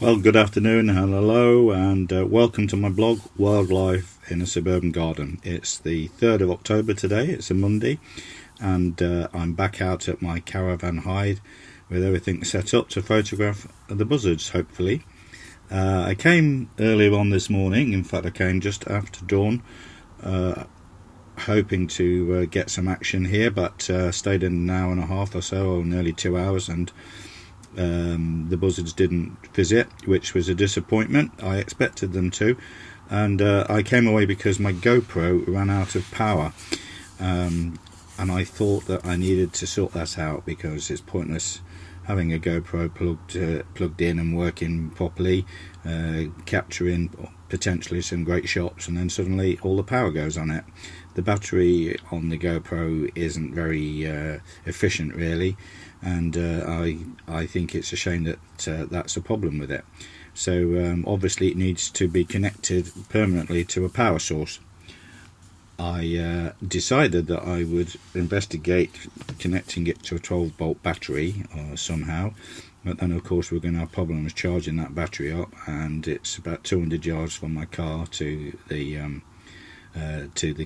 Well, good afternoon and hello, and welcome to my blog, Wildlife in a Suburban Garden. It's the 3rd of October today, it's a Monday, and I'm back out at my caravan hide with everything set up to photograph the buzzards, hopefully. I came earlier on this morning, in fact I came just after dawn, hoping to get some action here, but stayed in an hour and a half or so, or nearly 2 hours, and the buzzards didn't visit, which was a disappointment. I expected them to, and I came away because my GoPro ran out of power, and I thought that I needed to sort that out because it's pointless having a GoPro plugged in and working properly, capturing potentially some great shots, and then suddenly all the power goes on it. The battery on the GoPro isn't very efficient really, and I think it's a shame that that's a problem with it. So obviously it needs to be connected permanently to a power source. I decided that I would investigate connecting it to a 12-volt battery somehow, but then of course we're going to have problems charging that battery up, and it's about 200 yards from my car to the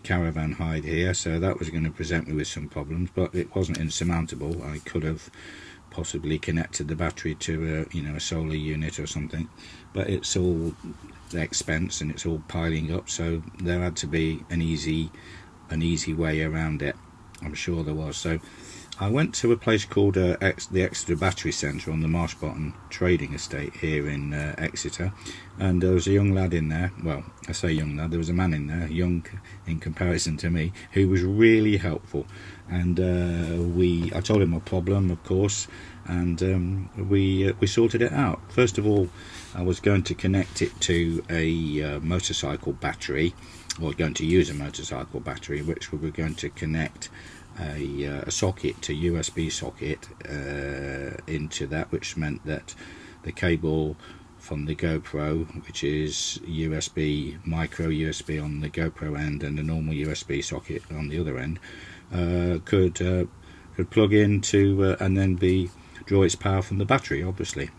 caravan hide here, so that was going to present me with some problems, but it wasn't insurmountable. I could have possibly connected the battery to a solar unit or something, but it's all expense and it's all piling up, so there had to be an easy way around it. I'm sure there was. So I went to a place called the Exeter Battery Centre on the Marshbottom Trading Estate here in Exeter, and there was a young lad in there. Well, I say young lad, there was a man in there, young in comparison to me, who was really helpful, and I told him my problem, of course, and we sorted it out. First of all, I was going to connect it to a motorcycle battery, or going to use a motorcycle battery, which we were going to connect a socket, to USB socket into that, which meant that the cable from the GoPro, which is USB, micro USB on the GoPro end and a normal USB socket on the other end, could plug into and then draw its power from the battery, obviously.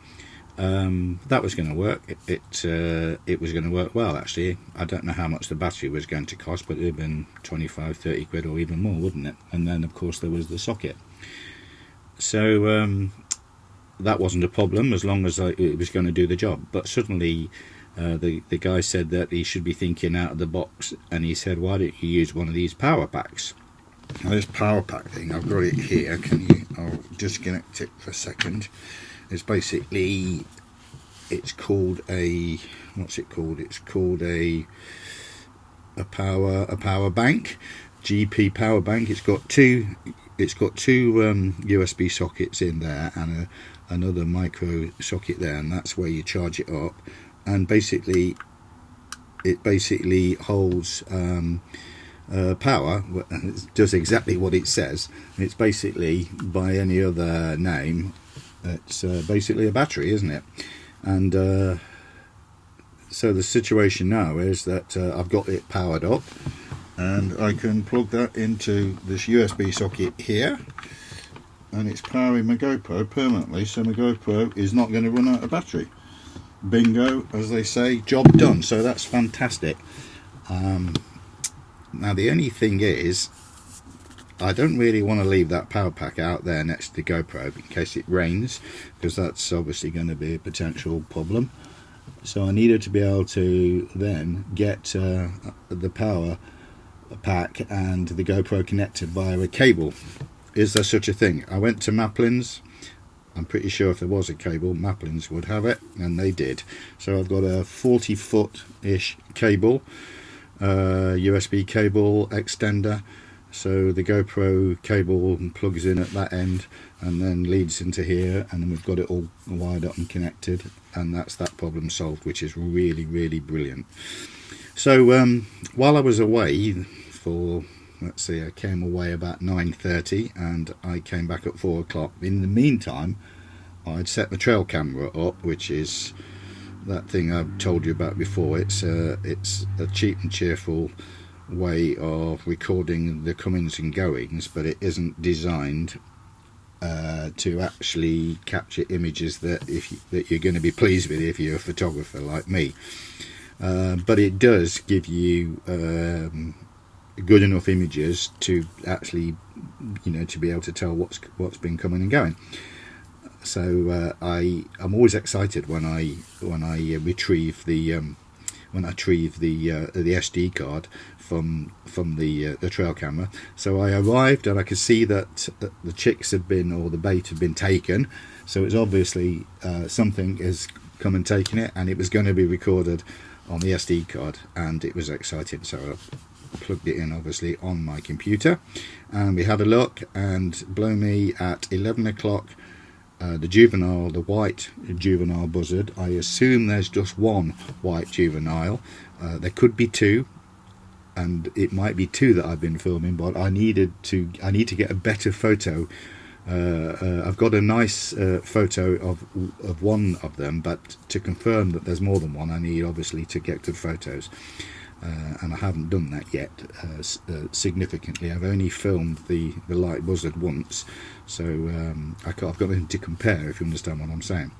That was going to work. It was going to work well, actually. I don't know how much the battery was going to cost, but it would have been 25-30 quid or even more, wouldn't it? And then of course there was the socket, so that wasn't a problem as long as it was going to do the job. But suddenly the guy said that he should be thinking out of the box, and he said, why don't you use one of these power packs? Now, this power pack thing, I've got it here. I'll disconnect it for a second. It's basically, it's called a, what's it called? It's called a power bank, GP power bank. It's got two USB sockets in there and another micro socket there, and that's where you charge it up. And basically, it holds power. It does exactly what it says. It's basically, by any other name, it's basically a battery, isn't it? And so the situation now is that I've got it powered up, and I can plug that into this USB socket here, and it's powering my GoPro permanently, so my GoPro is not going to run out of battery. Bingo, as they say, job done. So that's fantastic. Now the only thing is, I don't really want to leave that power pack out there next to the GoPro in case it rains, because that's obviously going to be a potential problem. So I needed to be able to then get the power pack and the GoPro connected via a cable. Is there such a thing? I went to Maplin's. I'm pretty sure if there was a cable, Maplin's would have it, and they did. So I've got a 40-foot-ish cable, USB cable extender. So the GoPro cable plugs in at that end and then leads into here, and then we've got it all wired up and connected, and that's that problem solved, which is really, really brilliant. So while I was away for, let's see, I came away about 9:30 and I came back at 4 o'clock. In the meantime, I'd set the trail camera up, which is that thing I've told you about before. It's a cheap and cheerful way of recording the comings and goings, but it isn't designed to actually capture images that that you're going to be pleased with if you're a photographer like me. But it does give you good enough images to actually, to be able to tell what's been coming and going. So I'm always excited when I retrieve the SD card from the trail camera. So I arrived and I could see that the chicks had been, or the bait had been taken. So it's obviously something has come and taken it, and it was going to be recorded on the SD card, and it was exciting. So I plugged it in obviously on my computer, and we had a look, and blow me, at 11 o'clock the white juvenile buzzard. I assume there's just one white juvenile. There could be two, and it might be two that I've been filming, but I need to get a better photo. I've got a nice photo of one of them, but to confirm that there's more than one, I need obviously to get good photos. And I haven't done that yet significantly. I've only filmed the light buzzard once, so I've got nothing to compare, if you understand what I'm saying.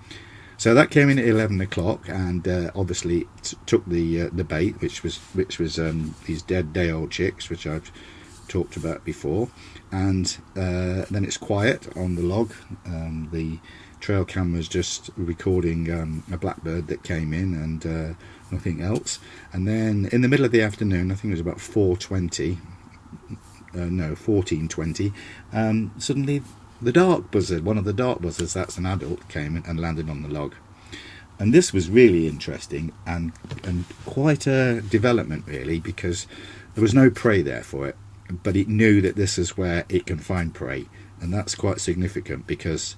So that came in at 11 o'clock, and obviously took the bait, which was these dead day-old chicks, which I've talked about before. And then it's quiet on the log. The trail camera's just recording a blackbird that came in, and nothing else. And then in the middle of the afternoon, I think it was about 14:20, suddenly the dark buzzard, one of the dark buzzards, that's an adult, came in and landed on the log. And this was really interesting, and quite a development really, because there was no prey there for it, but it knew that this is where it can find prey. And that's quite significant, because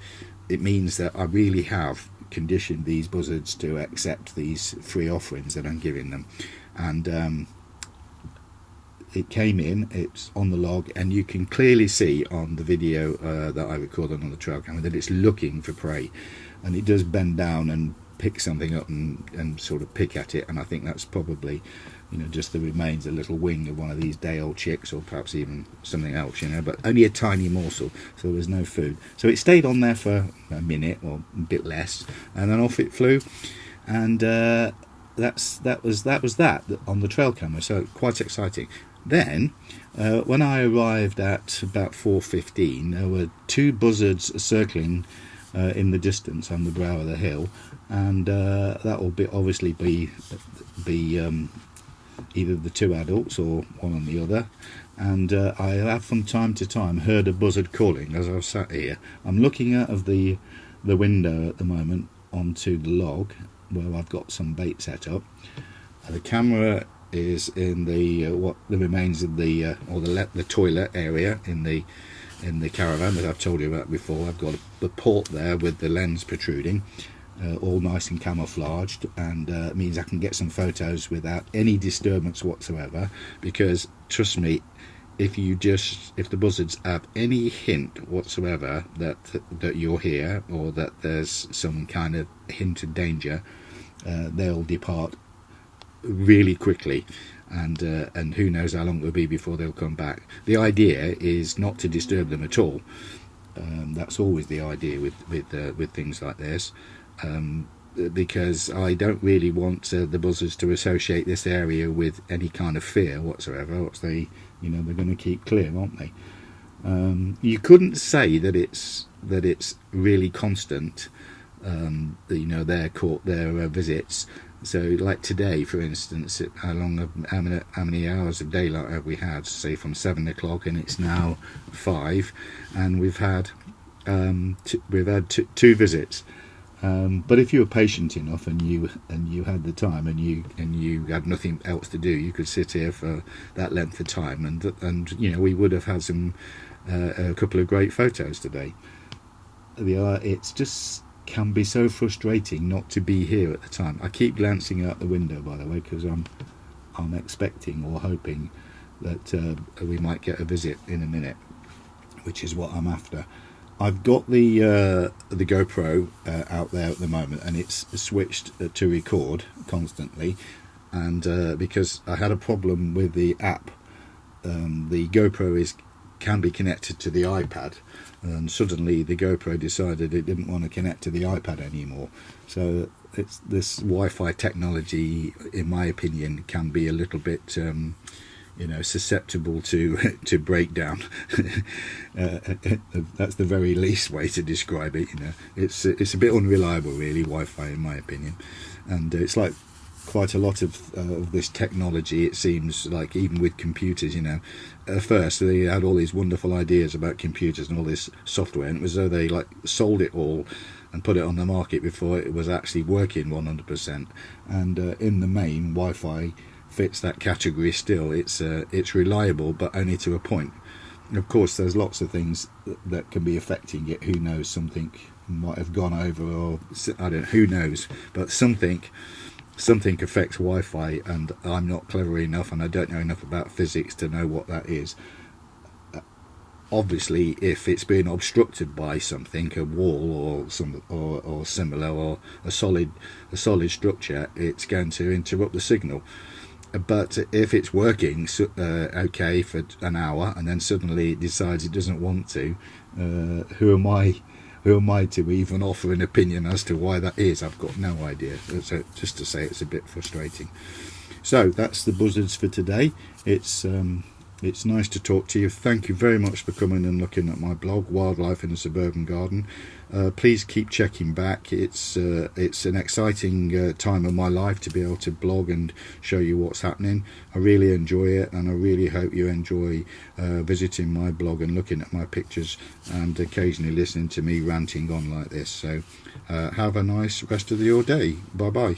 it means that I really have conditioned these buzzards to accept these free offerings that I'm giving them. And it came in, it's on the log, and you can clearly see on the video that I recorded on the trail camera that it's looking for prey, and it does bend down and pick something up and sort of pick at it. And I think that's probably just the remains, a little wing of one of these day-old chicks, or perhaps even something else, but only a tiny morsel, so there was no food. So it stayed on there for a minute or a bit less, and then off it flew. And that was that on the trail camera, so quite exciting. Then when I arrived at about 4:15, there were two buzzards circling in the distance on the brow of the hill, and that will obviously be either the two adults or one on the other. And I have from time to time heard a buzzard calling as I've sat here. I'm looking out of the window at the moment onto the log where I've got some bait set up. The camera is in the what the remains of the toilet area in the caravan that I've told you about before. I've got the port there with the lens protruding, all nice and camouflaged, and means I can get some photos without any disturbance whatsoever. Because trust me, if the buzzards have any hint whatsoever that you're here, or that there's some kind of hint of danger, they'll depart really quickly, and who knows how long it will be before they'll come back. The idea is not to disturb them at all. That's always the idea with things like this, because I don't really want the buzzards to associate this area with any kind of fear whatsoever. Else they're going to keep clear, aren't they? You couldn't say that it's really constant. Their visits. So, like today, for instance, how many hours of daylight have we had? Say from 7 o'clock, and it's now 5, and we've had two visits. But if you were patient enough and you had the time and you had nothing else to do, you could sit here for that length of time, and we would have had a couple of great photos today. It's just can be so frustrating not to be here at the time. I keep glancing out the window, by the way, because I'm expecting or hoping that we might get a visit in a minute, which is what I'm after. I've got the GoPro out there at the moment, and it's switched to record constantly, and because I had a problem with the app, the GoPro is can be connected to the iPad, and suddenly the GoPro decided it didn't want to connect to the iPad anymore. So this Wi-Fi technology, in my opinion, can be a little bit susceptible to breakdown. That's the very least way to describe it. It's a bit unreliable, really, Wi-Fi, in my opinion. And it's like quite a lot of this technology, it seems like, even with computers, at first they had all these wonderful ideas about computers and all this software, and it was as though they like sold it all and put it on the market before it was actually working 100%. And in the main, Wi-Fi fits that category still. It's reliable, but only to a point. Of course, there's lots of things that can be affecting it. Who knows? Something might have gone over, or I don't know, who knows? But something affects Wi-Fi, and I'm not clever enough, and I don't know enough about physics to know what that is. Obviously, if it's being obstructed by something, a wall or similar, or a solid structure, it's going to interrupt the signal. But if it's working okay for an hour, and then suddenly it decides it doesn't want to, who am I to even offer an opinion as to why that is? I've got no idea. So just to say, it's a bit frustrating. So that's the buzzards for today. It's nice to talk to you. Thank you very much for coming and looking at my blog, Wildlife in a Suburban Garden. Please keep checking back. It's an exciting time of my life to be able to blog and show you what's happening. I really enjoy it, and I really hope you enjoy visiting my blog and looking at my pictures, and occasionally listening to me ranting on like this. So have a nice rest of your day. Bye bye.